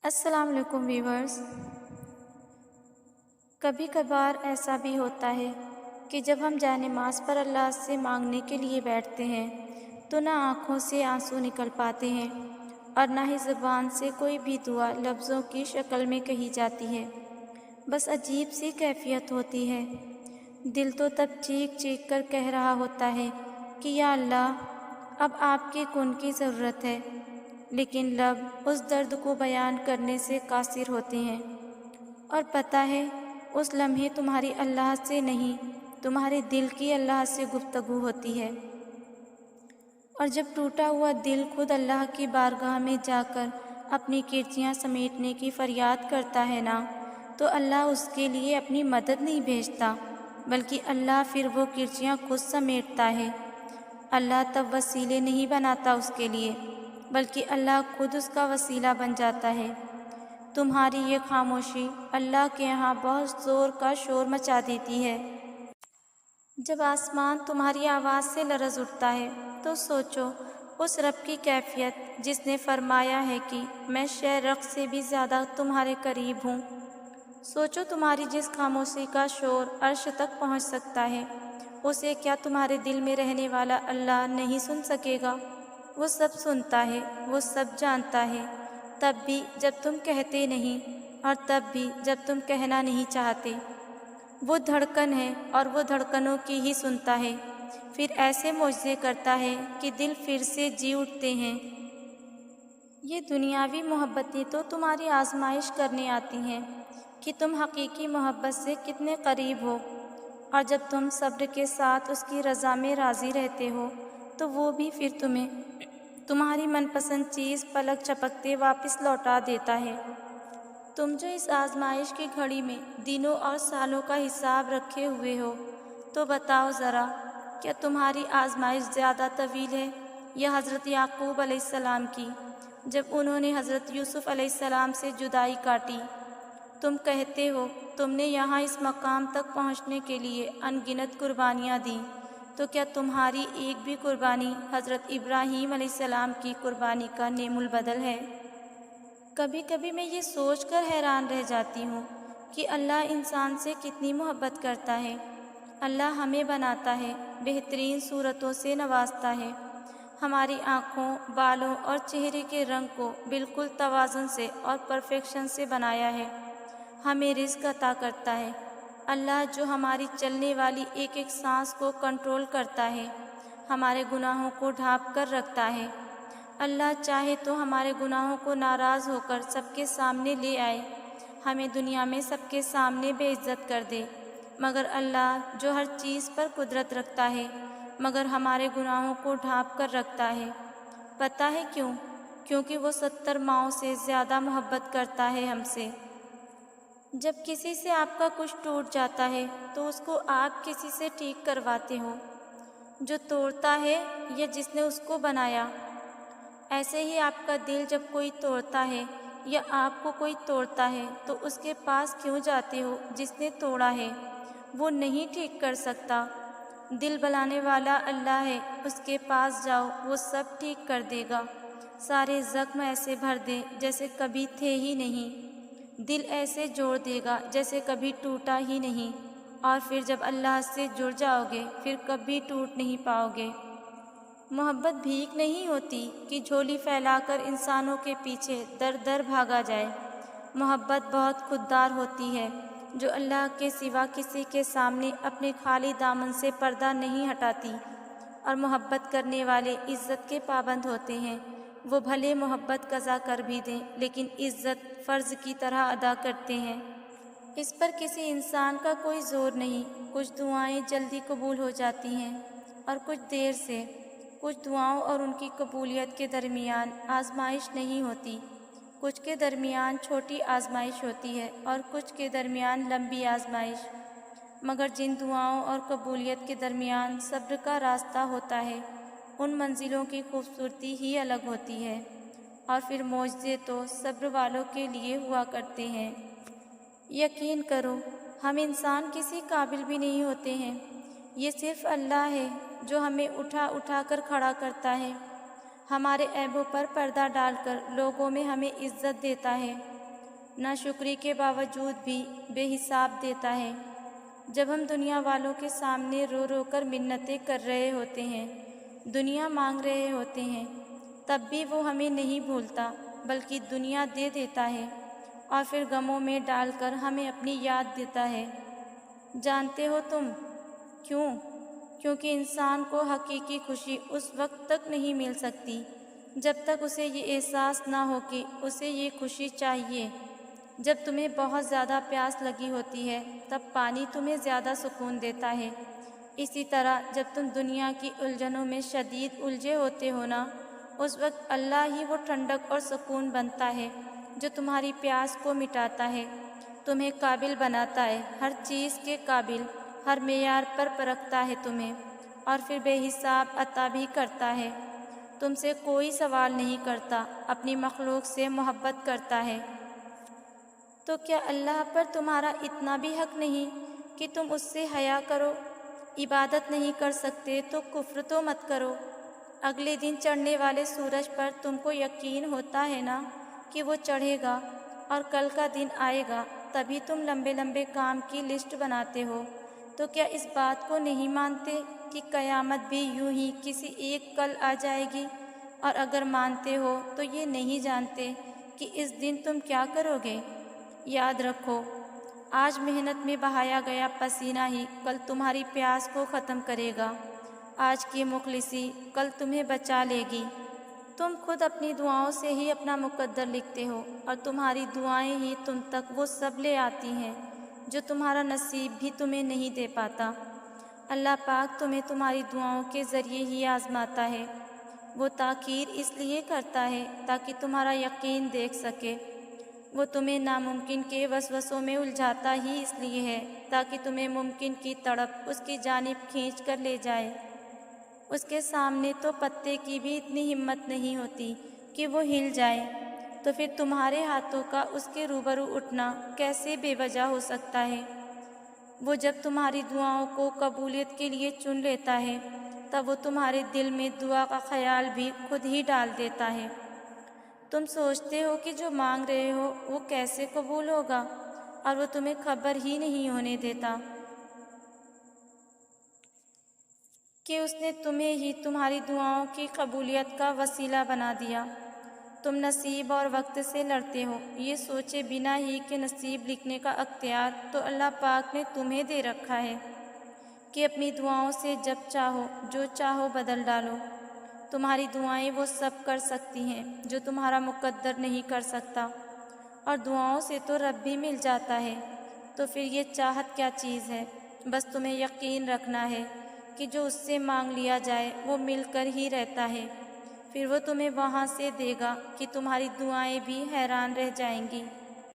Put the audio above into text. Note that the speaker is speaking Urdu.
السلام علیکم ویورز۔ کبھی کبھار ایسا بھی ہوتا ہے کہ جب ہم جائے نماز پر اللہ سے مانگنے کے لیے بیٹھتے ہیں تو نہ آنکھوں سے آنسو نکل پاتے ہیں اور نہ ہی زبان سے کوئی بھی دعا لفظوں کی شکل میں کہی جاتی ہے، بس عجیب سی کیفیت ہوتی ہے۔ دل تو تب چیخ چیخ کر کہہ رہا ہوتا ہے کہ یا اللہ، اب آپ کے کن کی ضرورت ہے، لیکن لب اس درد کو بیان کرنے سے قاصر ہوتے ہیں۔ اور پتہ ہے، اس لمحے تمہاری اللہ سے نہیں، تمہارے دل کی اللہ سے گفتگو ہوتی ہے۔ اور جب ٹوٹا ہوا دل خود اللہ کی بارگاہ میں جا کر اپنی کرچیاں سمیٹنے کی فریاد کرتا ہے نا، تو اللہ اس کے لیے اپنی مدد نہیں بھیجتا، بلکہ اللہ پھر وہ کرچیاں خود سمیٹتا ہے۔ اللہ تب وسیلے نہیں بناتا اس کے لیے، بلکہ اللہ خود اس کا وسیلہ بن جاتا ہے۔ تمہاری یہ خاموشی اللہ کے یہاں بہت زور کا شور مچا دیتی ہے۔ جب آسمان تمہاری آواز سے لرز اٹھتا ہے تو سوچو اس رب کی کیفیت جس نے فرمایا ہے کہ میں شہ رخ سے بھی زیادہ تمہارے قریب ہوں۔ سوچو تمہاری جس خاموشی کا شور عرش تک پہنچ سکتا ہے، اسے کیا تمہارے دل میں رہنے والا اللہ نہیں سن سکے گا؟ وہ سب سنتا ہے، وہ سب جانتا ہے، تب بھی جب تم کہتے نہیں اور تب بھی جب تم کہنا نہیں چاہتے۔ وہ دھڑکن ہے اور وہ دھڑکنوں کی ہی سنتا ہے، پھر ایسے معجزے کرتا ہے کہ دل پھر سے جی اٹھتے ہیں۔ یہ دنیاوی محبتیں تو تمہاری آزمائش کرنے آتی ہیں کہ تم حقیقی محبت سے کتنے قریب ہو، اور جب تم صبر کے ساتھ اس کی رضا میں راضی رہتے ہو تو وہ بھی پھر تمہیں تمہاری من پسند چیز پلک جھپکتے واپس لوٹا دیتا ہے۔ تم جو اس آزمائش کی گھڑی میں دنوں اور سالوں کا حساب رکھے ہوئے ہو، تو بتاؤ ذرا، کیا تمہاری آزمائش زیادہ طویل ہے یا حضرت یعقوب علیہ السلام کی، جب انہوں نے حضرت یوسف علیہ السلام سے جدائی کاٹی؟ تم کہتے ہو تم نے یہاں اس مقام تک پہنچنے کے لیے ان گنت قربانیاں دیں، تو کیا تمہاری ایک بھی قربانی حضرت ابراہیم علیہ السلام کی قربانی کا نعم البدل ہے؟ کبھی کبھی میں یہ سوچ کر حیران رہ جاتی ہوں کہ اللہ انسان سے کتنی محبت کرتا ہے۔ اللہ ہمیں بناتا ہے، بہترین صورتوں سے نوازتا ہے، ہماری آنکھوں، بالوں اور چہرے کے رنگ کو بالکل توازن سے اور پرفیکشن سے بنایا ہے، ہمیں رزق عطا کرتا ہے۔ اللہ جو ہماری چلنے والی ایک ایک سانس کو کنٹرول کرتا ہے، ہمارے گناہوں کو ڈھانپ کر رکھتا ہے۔ اللہ چاہے تو ہمارے گناہوں کو ناراض ہو کر سب کے سامنے لے آئے، ہمیں دنیا میں سب کے سامنے بے عزت کر دے، مگر اللہ جو ہر چیز پر قدرت رکھتا ہے، مگر ہمارے گناہوں کو ڈھانپ کر رکھتا ہے۔ پتہ ہے کیوں؟ کیونکہ وہ 70 ماؤں سے زیادہ محبت کرتا ہے ہم سے۔ جب کسی سے آپ کا کچھ ٹوٹ جاتا ہے تو اس کو آپ کسی سے ٹھیک کرواتے ہو، جو توڑتا ہے یا جس نے اس کو بنایا؟ ایسے ہی آپ کا دل جب کوئی توڑتا ہے یا آپ کو کوئی توڑتا ہے تو اس کے پاس کیوں جاتے ہو جس نے توڑا ہے؟ وہ نہیں ٹھیک کر سکتا۔ دل بنانے والا اللہ ہے، اس کے پاس جاؤ، وہ سب ٹھیک کر دے گا۔ سارے زخم ایسے بھر دے جیسے کبھی تھے ہی نہیں، دل ایسے جوڑ دے گا جیسے کبھی ٹوٹا ہی نہیں، اور پھر جب اللہ سے جڑ جاؤ گے پھر کبھی ٹوٹ نہیں پاؤ گے۔ محبت بھیک نہیں ہوتی کہ جھولی پھیلا کر انسانوں کے پیچھے در در بھاگا جائے۔ محبت بہت خوددار ہوتی ہے، جو اللہ کے سوا کسی کے سامنے اپنے خالی دامن سے پردہ نہیں ہٹاتی، اور محبت کرنے والے عزت کے پابند ہوتے ہیں۔ وہ بھلے محبت قضا کر بھی دیں لیکن عزت فرض کی طرح ادا کرتے ہیں۔ اس پر کسی انسان کا کوئی زور نہیں۔ کچھ دعائیں جلدی قبول ہو جاتی ہیں اور کچھ دیر سے۔ کچھ دعاؤں اور ان کی قبولیت کے درمیان آزمائش نہیں ہوتی، کچھ کے درمیان چھوٹی آزمائش ہوتی ہے اور کچھ کے درمیان لمبی آزمائش، مگر جن دعاؤں اور قبولیت کے درمیان صبر کا راستہ ہوتا ہے، ان منزلوں کی خوبصورتی ہی الگ ہوتی ہے۔ اور پھر معجزے تو صبر والوں کے لیے ہوا کرتے ہیں۔ یقین کرو، ہم انسان کسی قابل بھی نہیں ہوتے ہیں، یہ صرف اللہ ہے جو ہمیں اٹھا اٹھا کر کھڑا کرتا ہے، ہمارے عیبوں پر پردہ ڈال کر لوگوں میں ہمیں عزت دیتا ہے۔ ناشکری کے باوجود بھی بے حساب دیتا ہے۔ جب ہم دنیا والوں کے سامنے رو رو کر منتیں کر رہے ہوتے ہیں، دنیا مانگ رہے ہوتے ہیں، تب بھی وہ ہمیں نہیں بھولتا بلکہ دنیا دے دیتا ہے اور پھر غموں میں ڈال کر ہمیں اپنی یاد دیتا ہے۔ جانتے ہو تم کیوں؟ کیونکہ انسان کو حقیقی خوشی اس وقت تک نہیں مل سکتی جب تک اسے یہ احساس نہ ہو کہ اسے یہ خوشی چاہیے۔ جب تمہیں بہت زیادہ پیاس لگی ہوتی ہے تب پانی تمہیں زیادہ سکون دیتا ہے۔ اسی طرح جب تم دنیا کی الجھنوں میں شدید الجھے ہوتے ہو نا، اس وقت اللہ ہی وہ ٹھنڈک اور سکون بنتا ہے جو تمہاری پیاس کو مٹاتا ہے، تمہیں قابل بناتا ہے، ہر چیز کے قابل، ہر معیار پر پرکھتا ہے تمہیں اور پھر بے حساب عطا بھی کرتا ہے۔ تم سے کوئی سوال نہیں کرتا، اپنی مخلوق سے محبت کرتا ہے۔ تو کیا اللہ پر تمہارا اتنا بھی حق نہیں کہ تم اس سے حیا کرو؟ عبادت نہیں کر سکتے تو کفر تو مت کرو۔ اگلے دن چڑھنے والے سورج پر تم کو یقین ہوتا ہے نا کہ وہ چڑھے گا اور کل کا دن آئے گا، تبھی تم لمبے لمبے کام کی لسٹ بناتے ہو۔ تو کیا اس بات کو نہیں مانتے کہ قیامت بھی یوں ہی کسی ایک کل آ جائے گی؟ اور اگر مانتے ہو تو یہ نہیں جانتے کہ اس دن تم کیا کرو گے؟ یاد رکھو، آج محنت میں بہایا گیا پسینہ ہی کل تمہاری پیاس کو ختم کرے گا۔ آج کی مخلصی کل تمہیں بچا لے گی۔ تم خود اپنی دعاؤں سے ہی اپنا مقدر لکھتے ہو اور تمہاری دعائیں ہی تم تک وہ سب لے آتی ہیں جو تمہارا نصیب بھی تمہیں نہیں دے پاتا۔ اللہ پاک تمہیں تمہاری دعاؤں کے ذریعے ہی آزماتا ہے۔ وہ تاخیر اس لیے کرتا ہے تاکہ تمہارا یقین دیکھ سکے۔ وہ تمہیں ناممکن کے وسوسوں میں الجھاتا ہی اس لیے ہے تاکہ تمہیں ممکن کی تڑپ اس کی جانب کھینچ کر لے جائے۔ اس کے سامنے تو پتے کی بھی اتنی ہمت نہیں ہوتی کہ وہ ہل جائے، تو پھر تمہارے ہاتھوں کا اس کے روبرو اٹھنا کیسے بے وجہ ہو سکتا ہے؟ وہ جب تمہاری دعاؤں کو قبولیت کے لیے چن لیتا ہے تب وہ تمہارے دل میں دعا کا خیال بھی خود ہی ڈال دیتا ہے۔ تم سوچتے ہو کہ جو مانگ رہے ہو وہ کیسے قبول ہوگا، اور وہ تمہیں خبر ہی نہیں ہونے دیتا کہ اس نے تمہیں ہی تمہاری دعاؤں کی قبولیت کا وسیلہ بنا دیا۔ تم نصیب اور وقت سے لڑتے ہو، یہ سوچے بنا ہی کہ نصیب لکھنے کا اختیار تو اللہ پاک نے تمہیں دے رکھا ہے کہ اپنی دعاؤں سے جب چاہو جو چاہو بدل ڈالو۔ تمہاری دعائیں وہ سب کر سکتی ہیں جو تمہارا مقدر نہیں کر سکتا، اور دعاؤں سے تو رب بھی مل جاتا ہے۔ تو پھر یہ چاہت کیا چیز ہے؟ بس تمہیں یقین رکھنا ہے کہ جو اس سے مانگ لیا جائے وہ مل کر ہی رہتا ہے، پھر وہ تمہیں وہاں سے دے گا کہ تمہاری دعائیں بھی حیران رہ جائیں گی۔